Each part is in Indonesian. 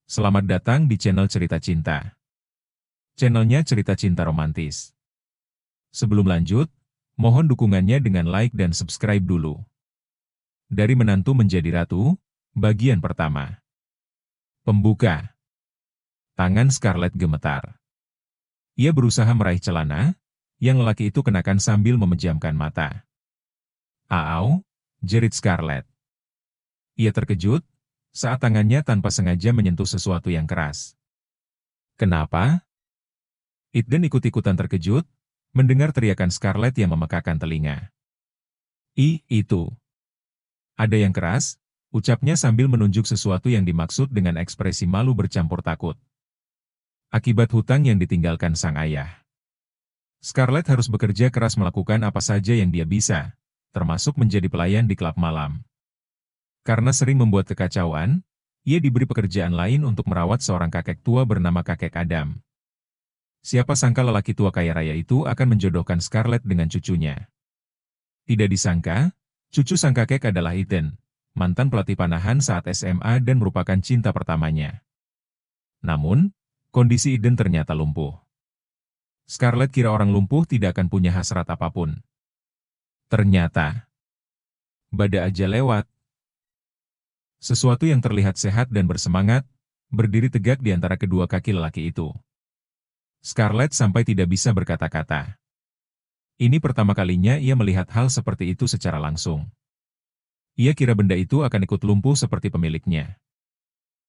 Selamat datang di channel Cerita Cinta. Channelnya Cerita Cinta Romantis. Sebelum lanjut, mohon dukungannya dengan like dan subscribe dulu. Dari menantu menjadi ratu, bagian pertama. Pembuka. Tangan Scarlett gemetar. Ia berusaha meraih celana, yang lelaki itu kenakan sambil memejamkan mata. "Aau," jerit Scarlett. Ia terkejut, saat tangannya tanpa sengaja menyentuh sesuatu yang keras. "Kenapa?" Eden ikut-ikutan terkejut, mendengar teriakan Scarlett yang memekakan telinga. Itu. Ada yang keras," ucapnya sambil menunjuk sesuatu yang dimaksud dengan ekspresi malu bercampur takut. Akibat hutang yang ditinggalkan sang ayah. Scarlett harus bekerja keras melakukan apa saja yang dia bisa, termasuk menjadi pelayan di klub malam. Karena sering membuat kekacauan, ia diberi pekerjaan lain untuk merawat seorang kakek tua bernama Kakek Adam. Siapa sangka lelaki tua kaya raya itu akan menjodohkan Scarlett dengan cucunya. Tidak disangka, cucu sang kakek adalah Eden, mantan pelatih panahan saat SMA dan merupakan cinta pertamanya. Namun, kondisi Eden ternyata lumpuh. Scarlett kira orang lumpuh tidak akan punya hasrat apapun. Ternyata, bada aja lewat. Sesuatu yang terlihat sehat dan bersemangat, berdiri tegak di antara kedua kaki lelaki itu. Scarlett sampai tidak bisa berkata-kata. Ini pertama kalinya ia melihat hal seperti itu secara langsung. Ia kira benda itu akan ikut lumpuh seperti pemiliknya.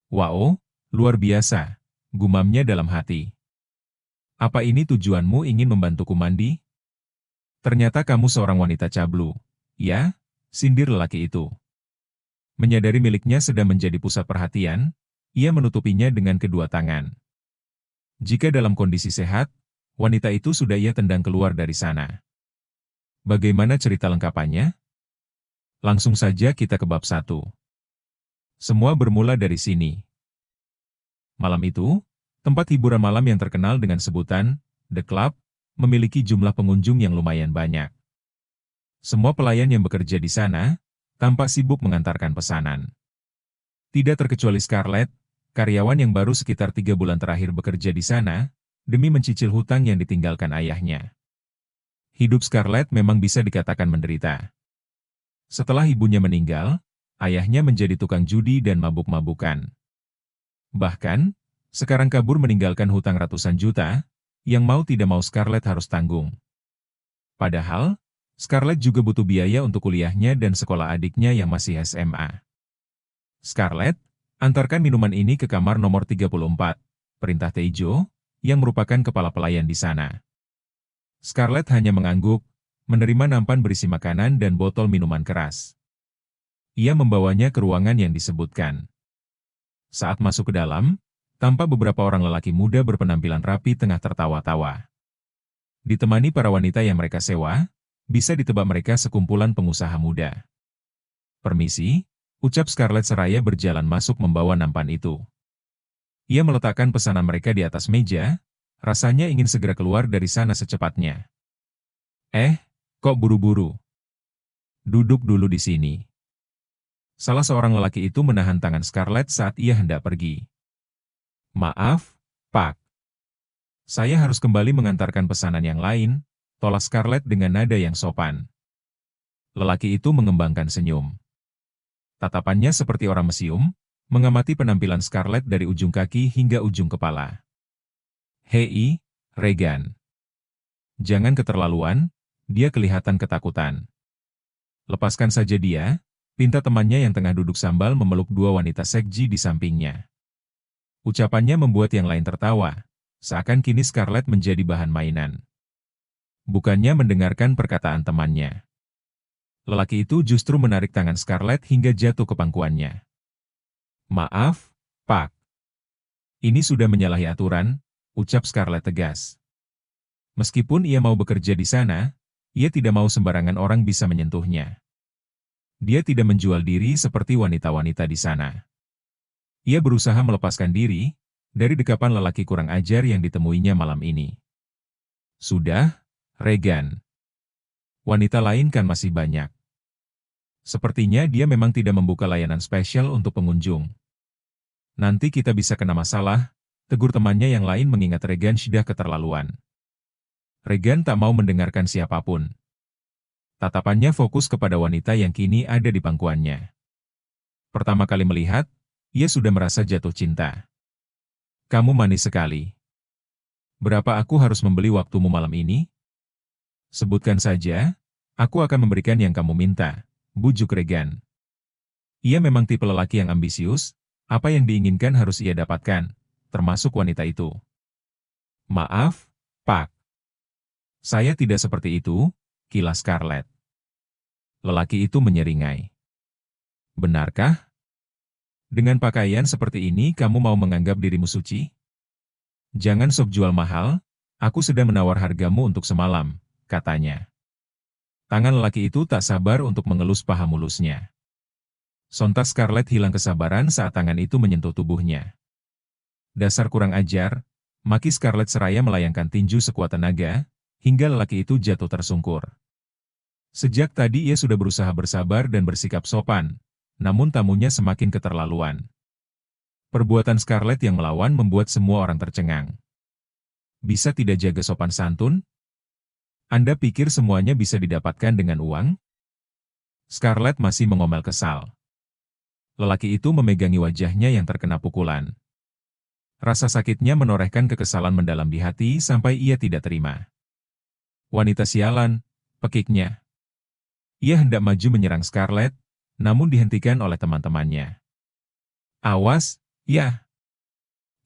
"Wow, luar biasa," gumamnya dalam hati. "Apa ini tujuanmu ingin membantuku mandi? Ternyata kamu seorang wanita cablu, ya?" sindir lelaki itu. Menyadari miliknya sedang menjadi pusat perhatian, ia menutupinya dengan kedua tangan. Jika dalam kondisi sehat, wanita itu sudah ia tendang keluar dari sana. Bagaimana cerita lengkapannya? Langsung saja kita ke bab 1. Semua bermula dari sini. Malam itu, tempat hiburan malam yang terkenal dengan sebutan The Club, memiliki jumlah pengunjung yang lumayan banyak. Semua pelayan yang bekerja di sana, tampak sibuk mengantarkan pesanan. Tidak terkecuali Scarlett, karyawan yang baru sekitar 3 bulan terakhir bekerja di sana, demi mencicil hutang yang ditinggalkan ayahnya. Hidup Scarlett memang bisa dikatakan menderita. Setelah ibunya meninggal, ayahnya menjadi tukang judi dan mabuk-mabukan. Bahkan, sekarang kabur meninggalkan hutang ratusan juta, yang mau tidak mau Scarlett harus tanggung. Padahal, Scarlett juga butuh biaya untuk kuliahnya dan sekolah adiknya yang masih SMA. "Scarlett, antarkan minuman ini ke kamar nomor 34, perintah Teijo, yang merupakan kepala pelayan di sana." Scarlett hanya mengangguk, menerima nampan berisi makanan dan botol minuman keras. Ia membawanya ke ruangan yang disebutkan. Saat masuk ke dalam, tampak beberapa orang lelaki muda berpenampilan rapi tengah tertawa-tawa. Ditemani para wanita yang mereka sewa, bisa ditebak mereka sekumpulan pengusaha muda. "Permisi," ucap Scarlett seraya berjalan masuk membawa nampan itu. Ia meletakkan pesanan mereka di atas meja, rasanya ingin segera keluar dari sana secepatnya. Kok buru-buru? Duduk dulu di sini." Salah seorang lelaki itu menahan tangan Scarlett saat ia hendak pergi. "Maaf, Pak. Saya harus kembali mengantarkan pesanan yang lain," tolak Scarlett dengan nada yang sopan. Lelaki itu mengembangkan senyum. Tatapannya seperti orang mesium, mengamati penampilan Scarlett dari ujung kaki hingga ujung kepala. "Hei, Regan. Jangan keterlaluan," dia kelihatan ketakutan. "Lepaskan saja dia," pinta temannya yang tengah duduk sambil memeluk dua wanita seksi di sampingnya. Ucapannya membuat yang lain tertawa, seakan kini Scarlett menjadi bahan mainan. Bukannya mendengarkan perkataan temannya. Lelaki itu justru menarik tangan Scarlett hingga jatuh ke pangkuannya. "Maaf, Pak. Ini sudah menyalahi aturan," ucap Scarlett tegas. Meskipun ia mau bekerja di sana, ia tidak mau sembarangan orang bisa menyentuhnya. Dia tidak menjual diri seperti wanita-wanita di sana. Ia berusaha melepaskan diri dari dekapan lelaki kurang ajar yang ditemuinya malam ini. "Sudah, Regan. Wanita lain kan masih banyak." Sepertinya dia memang tidak membuka layanan spesial untuk pengunjung. Nanti kita bisa kena masalah, tegur temannya yang lain mengingat Regan sudah keterlaluan. Regan tak mau mendengarkan siapapun. Tatapannya fokus kepada wanita yang kini ada di pangkuannya. Pertama kali melihat, ia sudah merasa jatuh cinta. Kamu manis sekali. Berapa aku harus membeli waktumu malam ini? Sebutkan saja, aku akan memberikan yang kamu minta, bujuk Regan. Ia memang tipe lelaki yang ambisius, apa yang diinginkan harus ia dapatkan, termasuk wanita itu. Maaf, Pak. Saya tidak seperti itu, kilas Scarlett. Lelaki itu menyeringai. Benarkah? Dengan pakaian seperti ini kamu mau menganggap dirimu suci? Jangan sok jual mahal, aku sedang menawar hargamu untuk semalam, katanya. Tangan lelaki itu tak sabar untuk mengelus paha mulusnya. Sontak Scarlett hilang kesabaran saat tangan itu menyentuh tubuhnya. Dasar kurang ajar, maki Scarlett seraya melayangkan tinju sekuat tenaga, hingga lelaki itu jatuh tersungkur. Sejak tadi ia sudah berusaha bersabar dan bersikap sopan, namun tamunya semakin keterlaluan. Perbuatan Scarlett yang melawan membuat semua orang tercengang. Bisa tidak jaga sopan santun? Anda pikir semuanya bisa didapatkan dengan uang? Scarlett masih mengomel kesal. Lelaki itu memegangi wajahnya yang terkena pukulan. Rasa sakitnya menorehkan kekesalan mendalam di hati sampai ia tidak terima. Wanita sialan, pekiknya. Ia hendak maju menyerang Scarlett, namun dihentikan oleh teman-temannya. Awas, ya.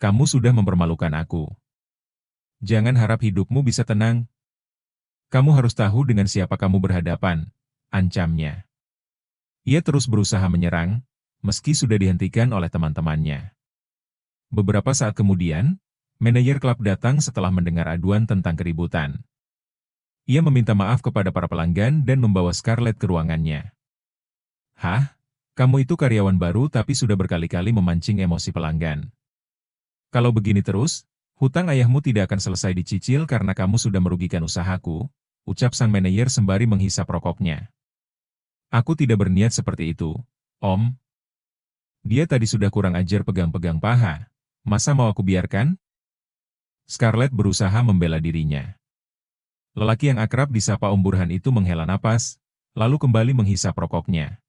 Kamu sudah mempermalukan aku. Jangan harap hidupmu bisa tenang. Kamu harus tahu dengan siapa kamu berhadapan, ancamnya. Ia terus berusaha menyerang, meski sudah dihentikan oleh teman-temannya. Beberapa saat kemudian, manajer klub datang setelah mendengar aduan tentang keributan. Ia meminta maaf kepada para pelanggan dan membawa Scarlett ke ruangannya. Hah? Kamu itu karyawan baru tapi sudah berkali-kali memancing emosi pelanggan. Kalau begini terus, hutang ayahmu tidak akan selesai dicicil karena kamu sudah merugikan usahaku, ucap sang manajer sembari menghisap rokoknya. Aku tidak berniat seperti itu, Om. Dia tadi sudah kurang ajar pegang-pegang paha. Masa mau aku biarkan? Scarlett berusaha membela dirinya. Lelaki yang akrab disapa Om Burhan itu menghela napas, lalu kembali menghisap rokoknya.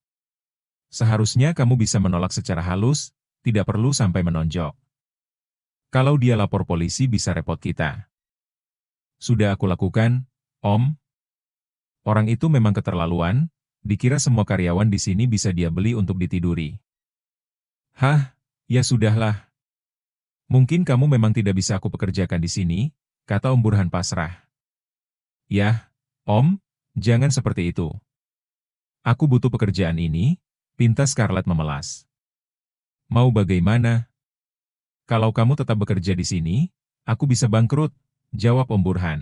Seharusnya kamu bisa menolak secara halus, tidak perlu sampai menonjok. Kalau dia lapor polisi bisa repot kita. Sudah aku lakukan, Om. Orang itu memang keterlaluan, dikira semua karyawan di sini bisa dia beli untuk ditiduri. Hah, ya sudahlah. Mungkin kamu memang tidak bisa aku pekerjakan di sini, kata Om Burhan pasrah. Yah, Om, jangan seperti itu. Aku butuh pekerjaan ini, pinta Scarlett memelas. Mau bagaimana? Kalau kamu tetap bekerja di sini, aku bisa bangkrut, jawab Om Burhan.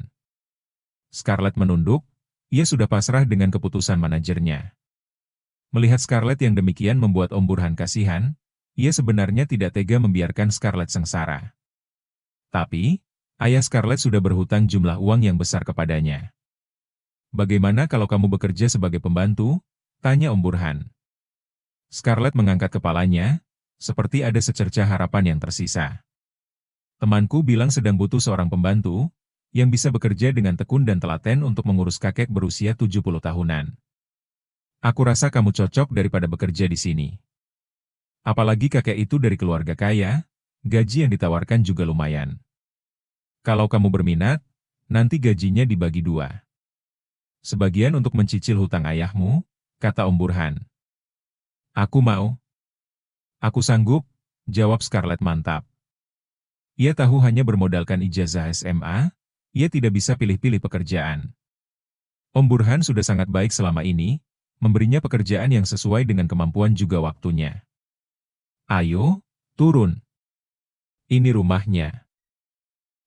Scarlett menunduk, ia sudah pasrah dengan keputusan manajernya. Melihat Scarlett yang demikian membuat Om Burhan kasihan, ia sebenarnya tidak tega membiarkan Scarlett sengsara. Tapi, ayah Scarlett sudah berhutang jumlah uang yang besar kepadanya. Bagaimana kalau kamu bekerja sebagai pembantu? Tanya Om Burhan. Scarlett mengangkat kepalanya, seperti ada secercah harapan yang tersisa. Temanku bilang sedang butuh seorang pembantu, yang bisa bekerja dengan tekun dan telaten untuk mengurus kakek berusia 70 tahunan. Aku rasa kamu cocok daripada bekerja di sini. Apalagi kakek itu dari keluarga kaya, gaji yang ditawarkan juga lumayan. Kalau kamu berminat, nanti gajinya dibagi 2. Sebagian untuk mencicil hutang ayahmu, kata Om Burhan. Aku mau. Aku sanggup, jawab Scarlett mantap. Ia tahu hanya bermodalkan ijazah SMA, ia tidak bisa pilih-pilih pekerjaan. Om Burhan sudah sangat baik selama ini, memberinya pekerjaan yang sesuai dengan kemampuan juga waktunya. Ayo, turun. Ini rumahnya.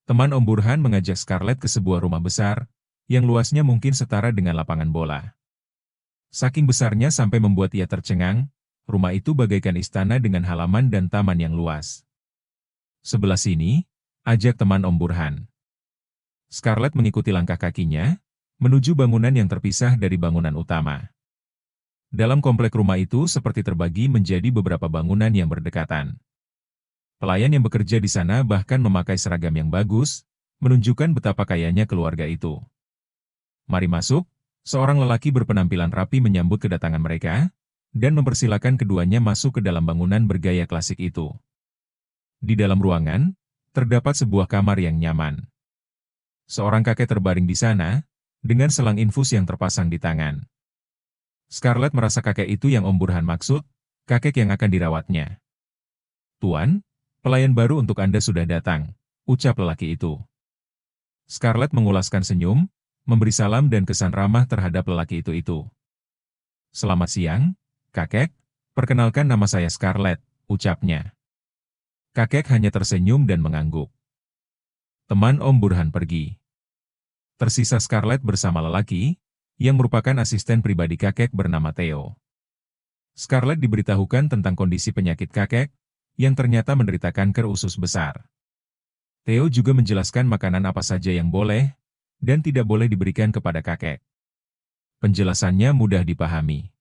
Teman Om Burhan mengajak Scarlett ke sebuah rumah besar, yang luasnya mungkin setara dengan lapangan bola. Saking besarnya sampai membuat ia tercengang, rumah itu bagaikan istana dengan halaman dan taman yang luas. Sebelah sini, ajak teman Om Burhan. Scarlett mengikuti langkah kakinya, menuju bangunan yang terpisah dari bangunan utama. Dalam komplek rumah itu seperti terbagi menjadi beberapa bangunan yang berdekatan. Pelayan yang bekerja di sana bahkan memakai seragam yang bagus, menunjukkan betapa kayanya keluarga itu. Mari masuk, seorang lelaki berpenampilan rapi menyambut kedatangan mereka, dan mempersilakan keduanya masuk ke dalam bangunan bergaya klasik itu. Di dalam ruangan, terdapat sebuah kamar yang nyaman. Seorang kakek terbaring di sana, dengan selang infus yang terpasang di tangan. Scarlett merasa kakek itu yang Om Burhan maksud, kakek yang akan dirawatnya. "Tuan, pelayan baru untuk Anda sudah datang," ucap lelaki itu. Scarlett mengulaskan senyum, memberi salam dan kesan ramah terhadap lelaki itu. "Selamat siang, kakek. Perkenalkan nama saya Scarlett," ucapnya. Kakek hanya tersenyum dan mengangguk. Teman Om Burhan pergi. Tersisa Scarlett bersama lelaki, yang merupakan asisten pribadi kakek bernama Theo. Scarlett diberitahukan tentang kondisi penyakit kakek, yang ternyata menderita kanker usus besar. Theo juga menjelaskan makanan apa saja yang boleh, dan tidak boleh diberikan kepada kakek. Penjelasannya mudah dipahami.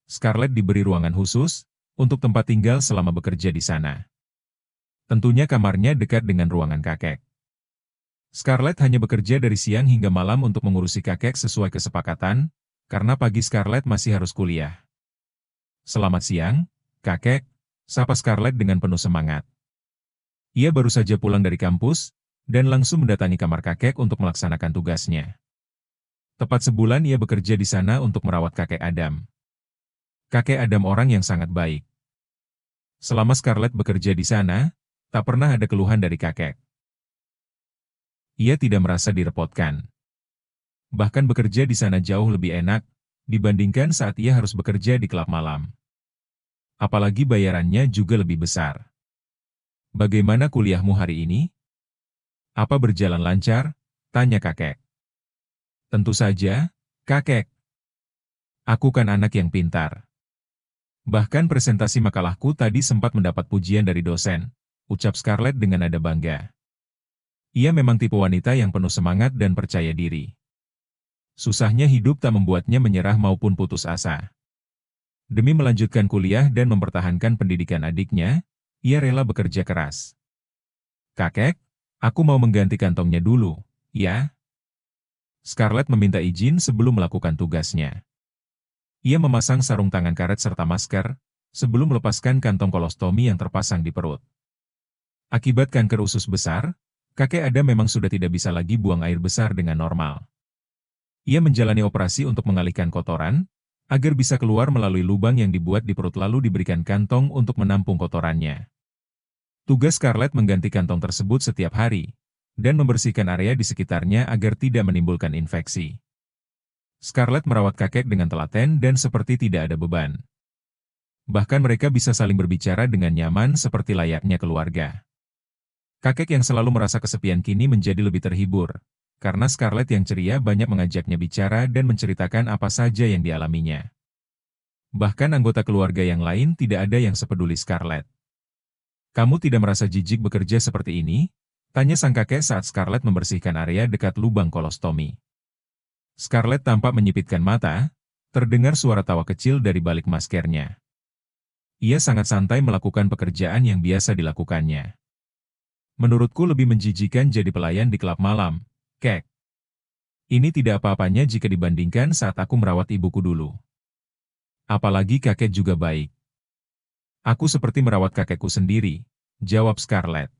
Scarlett diberi ruangan khusus, untuk tempat tinggal selama bekerja di sana. Tentunya kamarnya dekat dengan ruangan kakek. Scarlett hanya bekerja dari siang hingga malam untuk mengurusi kakek sesuai kesepakatan, karena pagi Scarlett masih harus kuliah. "Selamat siang, kakek," sapa Scarlett dengan penuh semangat. Ia baru saja pulang dari kampus, dan langsung mendatangi kamar kakek untuk melaksanakan tugasnya. Tepat sebulan ia bekerja di sana untuk merawat kakek Adam. Kakek Adam orang yang sangat baik. Selama Scarlett bekerja di sana, tak pernah ada keluhan dari kakek. Ia tidak merasa direpotkan. Bahkan bekerja di sana jauh lebih enak, dibandingkan saat ia harus bekerja di klub malam. Apalagi bayarannya juga lebih besar. "Bagaimana kuliahmu hari ini? Apa berjalan lancar?" tanya kakek. "Tentu saja, kakek. Aku kan anak yang pintar. Bahkan presentasi makalahku tadi sempat mendapat pujian dari dosen," ucap Scarlett dengan nada bangga. Ia memang tipe wanita yang penuh semangat dan percaya diri. Susahnya hidup tak membuatnya menyerah maupun putus asa. Demi melanjutkan kuliah dan mempertahankan pendidikan adiknya, ia rela bekerja keras. "Kakek, aku mau mengganti kantongnya dulu, ya?" Scarlett meminta izin sebelum melakukan tugasnya. Ia memasang sarung tangan karet serta masker, sebelum melepaskan kantong kolostomi yang terpasang di perut. Akibat kanker usus besar, kakek Adam memang sudah tidak bisa lagi buang air besar dengan normal. Ia menjalani operasi untuk mengalihkan kotoran, agar bisa keluar melalui lubang yang dibuat di perut lalu diberikan kantong untuk menampung kotorannya. Tugas Scarlett mengganti kantong tersebut setiap hari, dan membersihkan area di sekitarnya agar tidak menimbulkan infeksi. Scarlett merawat kakek dengan telaten dan seperti tidak ada beban. Bahkan mereka bisa saling berbicara dengan nyaman seperti layaknya keluarga. Kakek yang selalu merasa kesepian kini menjadi lebih terhibur, karena Scarlett yang ceria banyak mengajaknya bicara dan menceritakan apa saja yang dialaminya. Bahkan anggota keluarga yang lain tidak ada yang sepeduli Scarlett. "Kamu tidak merasa jijik bekerja seperti ini?" tanya sang kakek saat Scarlett membersihkan area dekat lubang kolostomi. Scarlett tampak menyipitkan mata, terdengar suara tawa kecil dari balik maskernya. Ia sangat santai melakukan pekerjaan yang biasa dilakukannya. "Menurutku lebih menjijikan jadi pelayan di klub malam, kek. Ini tidak apa-apanya jika dibandingkan saat aku merawat ibuku dulu. Apalagi kakek juga baik." "Aku seperti merawat kakekku sendiri," jawab Scarlett.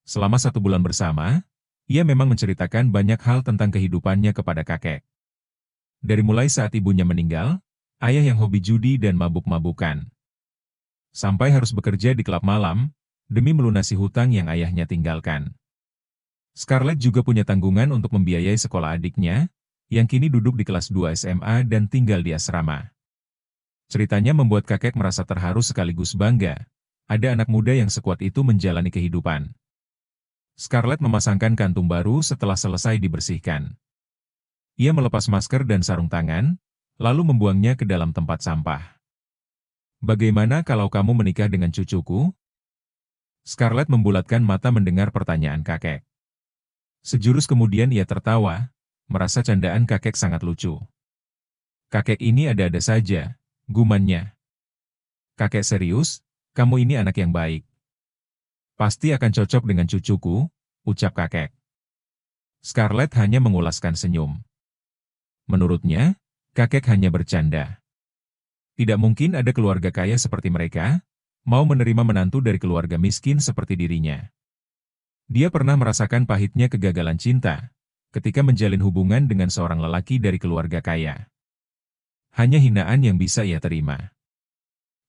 Selama 1 bulan bersama, ia memang menceritakan banyak hal tentang kehidupannya kepada kakek. Dari mulai saat ibunya meninggal, ayah yang hobi judi dan mabuk-mabukan, sampai harus bekerja di klub malam, demi melunasi hutang yang ayahnya tinggalkan. Scarlett juga punya tanggungan untuk membiayai sekolah adiknya, yang kini duduk di kelas 2 SMA dan tinggal di asrama. Ceritanya membuat kakek merasa terharu sekaligus bangga. Ada anak muda yang sekuat itu menjalani kehidupan. Scarlett memasangkan kantung baru setelah selesai dibersihkan. Ia melepas masker dan sarung tangan, lalu membuangnya ke dalam tempat sampah. "Bagaimana kalau kamu menikah dengan cucuku?" Scarlett membulatkan mata mendengar pertanyaan kakek. Sejurus kemudian ia tertawa, merasa candaan kakek sangat lucu. "Kakek ini ada-ada saja," gumannya. "Kakek serius, kamu ini anak yang baik." Pasti akan cocok dengan cucuku, ucap kakek. Scarlett hanya mengulaskan senyum. Menurutnya, kakek hanya bercanda. Tidak mungkin ada keluarga kaya seperti mereka, mau menerima menantu dari keluarga miskin seperti dirinya. Dia pernah merasakan pahitnya kegagalan cinta, ketika menjalin hubungan dengan seorang lelaki dari keluarga kaya. Hanya hinaan yang bisa ia terima.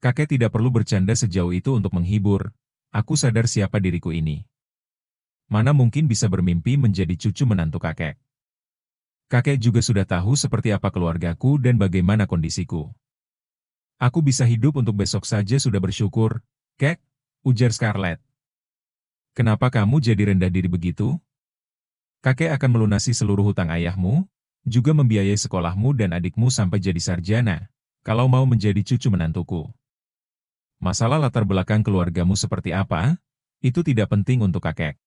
Kakek tidak perlu bercanda sejauh itu untuk menghibur, aku sadar siapa diriku ini. Mana mungkin bisa bermimpi menjadi cucu menantu kakek. Kakek juga sudah tahu seperti apa keluargaku dan bagaimana kondisiku. Aku bisa hidup untuk besok saja sudah bersyukur, Kek, ujar Scarlett. Kenapa kamu jadi rendah diri begitu? Kakek akan melunasi seluruh hutang ayahmu, juga membiayai sekolahmu dan adikmu sampai jadi sarjana, kalau mau menjadi cucu menantuku. Masalah latar belakang keluargamu seperti apa, itu tidak penting untuk kakek.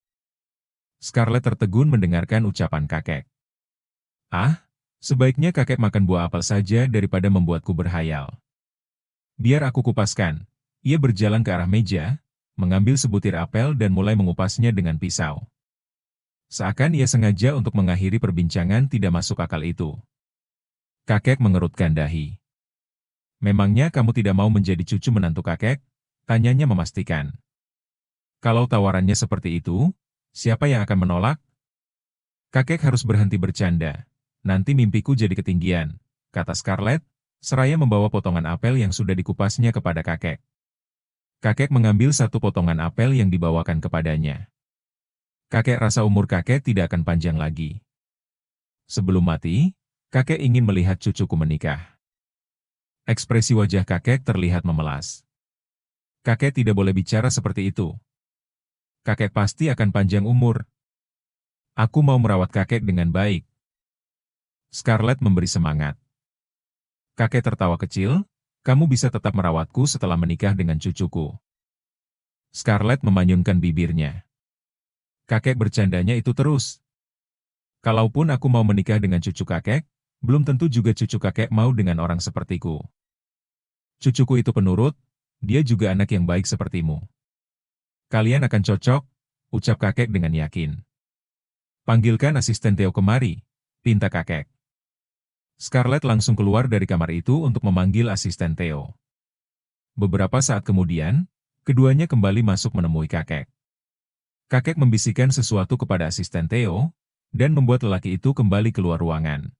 Scarlett tertegun mendengarkan ucapan kakek. Ah, sebaiknya kakek makan buah apel saja daripada membuatku berhayal. Biar aku kupaskan. Ia berjalan ke arah meja, mengambil sebutir apel dan mulai mengupasnya dengan pisau. Seakan ia sengaja untuk mengakhiri perbincangan tidak masuk akal itu. Kakek mengerutkan dahi. Memangnya kamu tidak mau menjadi cucu menantu kakek? Tanyanya memastikan. Kalau tawarannya seperti itu, siapa yang akan menolak? Kakek harus berhenti bercanda. Nanti mimpiku jadi ketinggian, kata Scarlett, seraya membawa potongan apel yang sudah dikupasnya kepada kakek. Kakek mengambil satu potongan apel yang dibawakan kepadanya. Kakek rasa umur kakek tidak akan panjang lagi. Sebelum mati, kakek ingin melihat cucuku menikah. Ekspresi wajah kakek terlihat memelas. Kakek tidak boleh bicara seperti itu. Kakek pasti akan panjang umur. Aku mau merawat kakek dengan baik. Scarlett memberi semangat. Kakek tertawa kecil, kamu bisa tetap merawatku setelah menikah dengan cucuku. Scarlett memanyunkan bibirnya. Kakek bercandanya itu terus. Kalaupun aku mau menikah dengan cucu kakek, belum tentu juga cucu kakek mau dengan orang sepertiku. Cucuku itu penurut, dia juga anak yang baik sepertimu. Kalian akan cocok, ucap kakek dengan yakin. Panggilkan asisten Theo kemari, pinta kakek. Scarlett langsung keluar dari kamar itu untuk memanggil asisten Theo. Beberapa saat kemudian, keduanya kembali masuk menemui kakek. Kakek membisikkan sesuatu kepada asisten Theo, dan membuat lelaki itu kembali keluar ruangan.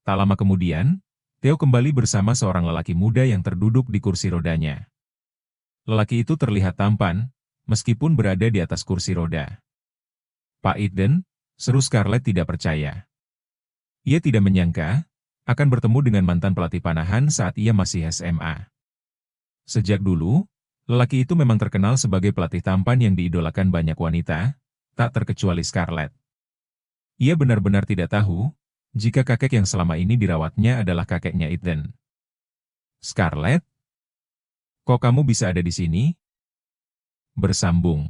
Tak lama kemudian, Theo kembali bersama seorang lelaki muda yang terduduk di kursi rodanya. Lelaki itu terlihat tampan, meskipun berada di atas kursi roda. Pak Eden, seru Scarlett tidak percaya. Ia tidak menyangka akan bertemu dengan mantan pelatih panahan saat ia masih SMA. Sejak dulu, lelaki itu memang terkenal sebagai pelatih tampan yang diidolakan banyak wanita, tak terkecuali Scarlett. Ia benar-benar tidak tahu jika kakek yang selama ini dirawatnya adalah kakeknya Eden. Scarlett, kok kamu bisa ada di sini? Bersambung.